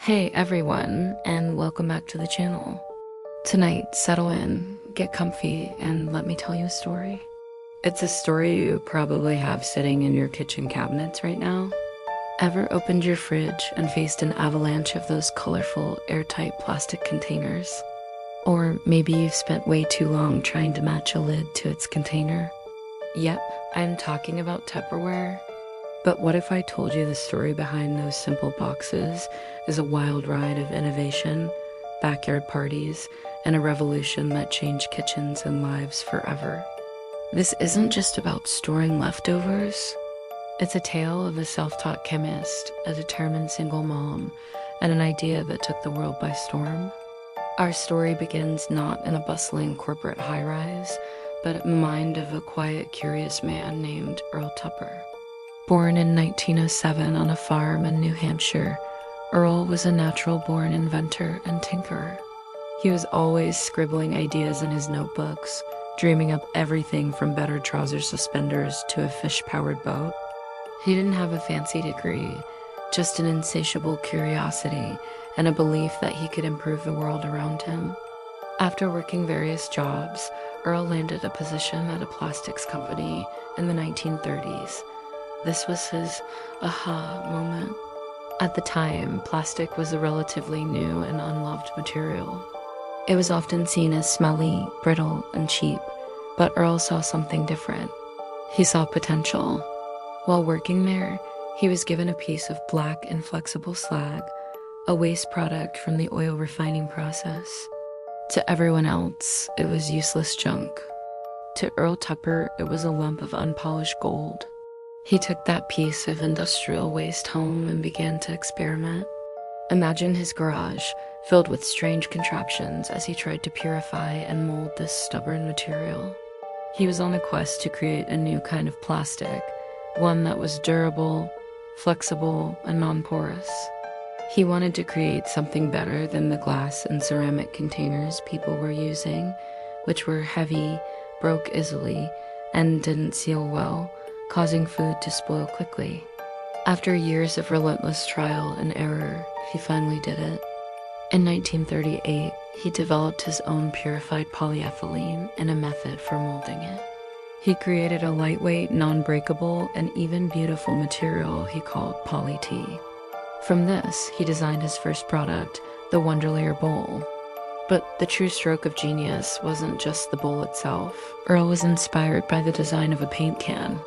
Hey everyone, and welcome back to the channel. Tonight, settle in, get comfy, and let me tell you a story. It's a story you probably have sitting in your kitchen cabinets right now. Ever opened your fridge and faced an avalanche of those colorful, airtight plastic containers? Or maybe you've spent way too long trying to match a lid to its container? Yep, I'm talking about Tupperware. But what if I told you the story behind those simple boxes is a wild ride of innovation, backyard parties, and a revolution that changed kitchens and lives forever? This isn't just about storing leftovers. It's a tale of a self-taught chemist, a determined single mom, and an idea that took the world by storm. Our story begins not in a bustling corporate high-rise, but in the mind of a quiet, curious man named Earl Tupper. Born in 1907 on a farm in New Hampshire, Earl was a natural-born inventor and tinkerer. He was always scribbling ideas in his notebooks, dreaming up everything from better trouser suspenders to a fish-powered boat. He didn't have a fancy degree, just an insatiable curiosity and a belief that he could improve the world around him. After working various jobs, Earl landed a position at a plastics company in the 1930s. This was his aha moment. At the time, plastic was a relatively new and unloved material. It was often seen as smelly, brittle, and cheap, but Earl saw something different. He saw potential. While working there, he was given a piece of black inflexible slag, a waste product from the oil refining process. To everyone else, it was useless junk. To Earl Tupper, it was a lump of unpolished gold. He took that piece of industrial waste home and began to experiment. Imagine his garage, filled with strange contraptions as he tried to purify and mold this stubborn material. He was on a quest to create a new kind of plastic, one that was durable, flexible, and non-porous. He wanted to create something better than the glass and ceramic containers people were using, which were heavy, broke easily, and didn't seal well, causing food to spoil quickly. After years of relentless trial and error, he finally did it. In 1938, he developed his own purified polyethylene and a method for molding it. He created a lightweight, non-breakable, and even beautiful material he called poly-T. From this, he designed his first product, the Wonderlayer bowl. But the true stroke of genius wasn't just the bowl itself. Earl was inspired by the design of a paint can.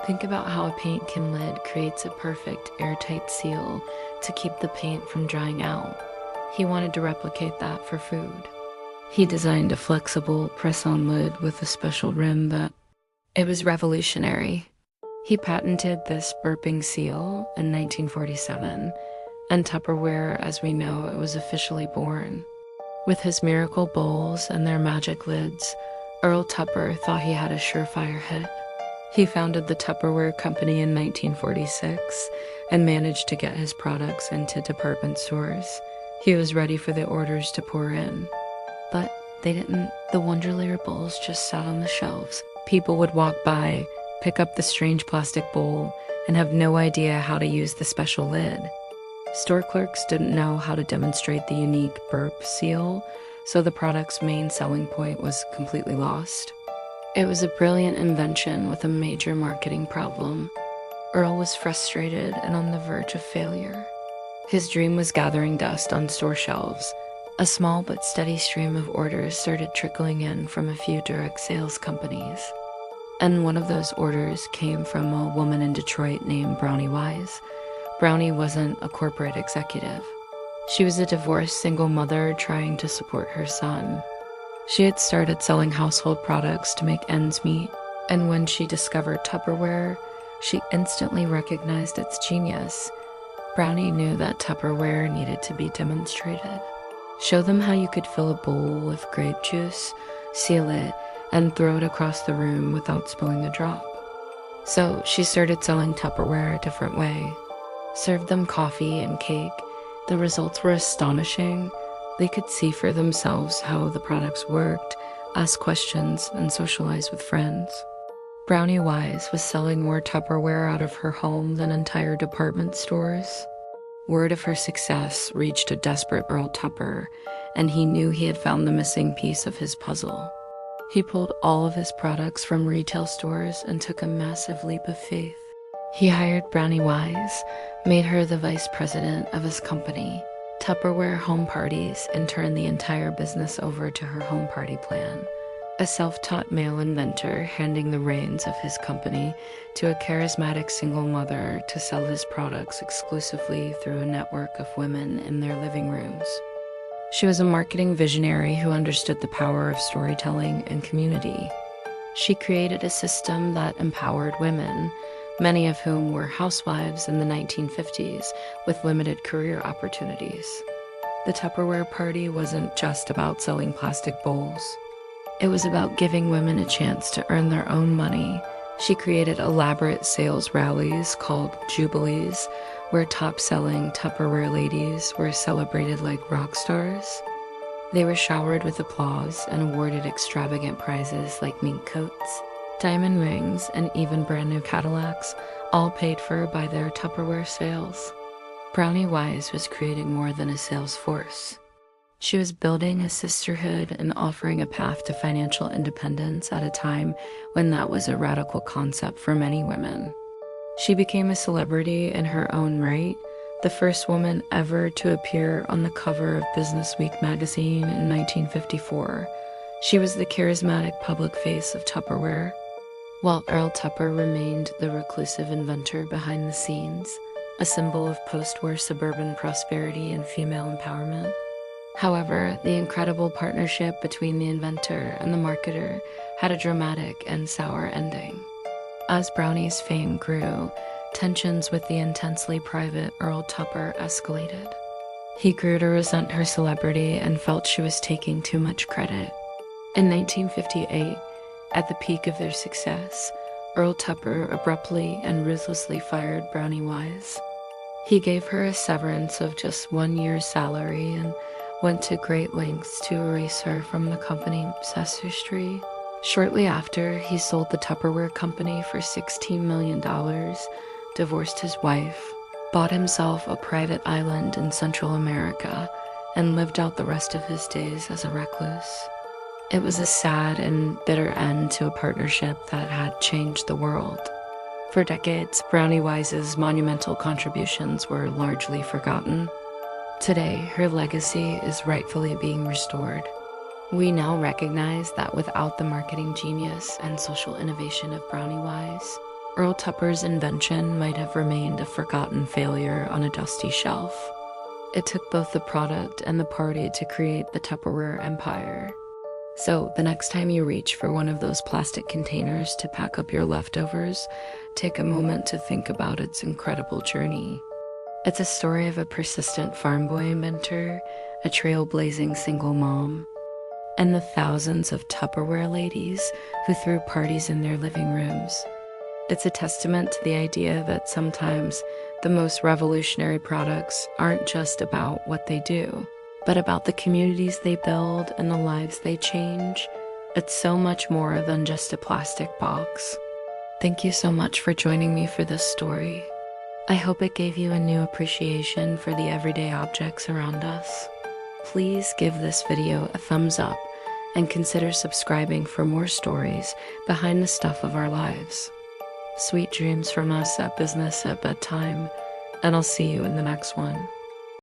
Think about how a paint can lid creates a perfect airtight seal to keep the paint from drying out. He wanted to replicate that for food. He designed a flexible press-on lid with a special rim it was revolutionary. He patented this burping seal in 1947, and Tupperware, as we know it, was officially born. With his miracle bowls and their magic lids, Earl Tupper thought he had a surefire hit. He founded the Tupperware Company in 1946 and managed to get his products into department stores. He was ready for the orders to pour in. But they didn't. The Wonderlayer bowls just sat on the shelves. People would walk by, pick up the strange plastic bowl, and have no idea how to use the special lid. Store clerks didn't know how to demonstrate the unique burp seal, so the product's main selling point was completely lost. It was a brilliant invention with a major marketing problem. Earl was frustrated and on the verge of failure. His dream was gathering dust on store shelves. A small but steady stream of orders started trickling in from a few direct sales companies. And one of those orders came from a woman in Detroit named Brownie Wise. Brownie wasn't a corporate executive. She was a divorced single mother trying to support her son. She had started selling household products to make ends meet, and when she discovered Tupperware, she instantly recognized its genius. Brownie knew that Tupperware needed to be demonstrated. Show them how you could fill a bowl with grape juice, seal it, and throw it across the room without spilling a drop. So she started selling Tupperware a different way. Served them coffee and cake. The results were astonishing. They could see for themselves how the products worked, ask questions, and socialize with friends. Brownie Wise was selling more Tupperware out of her home than entire department stores. Word of her success reached a desperate Earl Tupper, and he knew he had found the missing piece of his puzzle. He pulled all of his products from retail stores and took a massive leap of faith. He hired Brownie Wise, made her the vice president of his company, Tupperware Home Parties, and turned the entire business over to her home party plan. A self-taught male inventor handing the reins of his company to a charismatic single mother to sell his products exclusively through a network of women in their living rooms. She was a marketing visionary who understood the power of storytelling and community. She created a system that empowered women, many of whom were housewives in the 1950s with limited career opportunities. The Tupperware party wasn't just about selling plastic bowls. It was about giving women a chance to earn their own money. She created elaborate sales rallies called Jubilees, where top-selling Tupperware ladies were celebrated like rock stars. They were showered with applause and awarded extravagant prizes like mink coats, diamond rings, and even brand new Cadillacs, all paid for by their Tupperware sales. Brownie Wise was creating more than a sales force. She was building a sisterhood and offering a path to financial independence at a time when that was a radical concept for many women. She became a celebrity in her own right, the first woman ever to appear on the cover of Business Week magazine in 1954. She was the charismatic public face of Tupperware, while Earl Tupper remained the reclusive inventor behind the scenes, a symbol of post-war suburban prosperity and female empowerment. However, the incredible partnership between the inventor and the marketer had a dramatic and sour ending. As Brownie's fame grew, tensions with the intensely private Earl Tupper escalated. He grew to resent her celebrity and felt she was taking too much credit. In 1958, at the peak of their success, Earl Tupper abruptly and ruthlessly fired Brownie Wise. He gave her a severance of just 1 year's salary and went to great lengths to erase her from the company ancestry. Shortly after, he sold the Tupperware company for $16 million, divorced his wife, bought himself a private island in Central America, and lived out the rest of his days as a recluse. It was a sad and bitter end to a partnership that had changed the world. For decades, Brownie Wise's monumental contributions were largely forgotten. Today, her legacy is rightfully being restored. We now recognize that without the marketing genius and social innovation of Brownie Wise, Earl Tupper's invention might have remained a forgotten failure on a dusty shelf. It took both the product and the party to create the Tupperware empire. So the next time you reach for one of those plastic containers to pack up your leftovers, take a moment to think about its incredible journey. It's a story of a persistent farm boy inventor, a trailblazing single mom, and the thousands of Tupperware ladies who threw parties in their living rooms. It's a testament to the idea that sometimes the most revolutionary products aren't just about what they do, but about the communities they build and the lives they change. It's so much more than just a plastic box. Thank you so much for joining me for this story. I hope it gave you a new appreciation for the everyday objects around us. Please give this video a thumbs up and consider subscribing for more stories behind the stuff of our lives. Sweet dreams from us at Business at Bedtime, and I'll see you in the next one.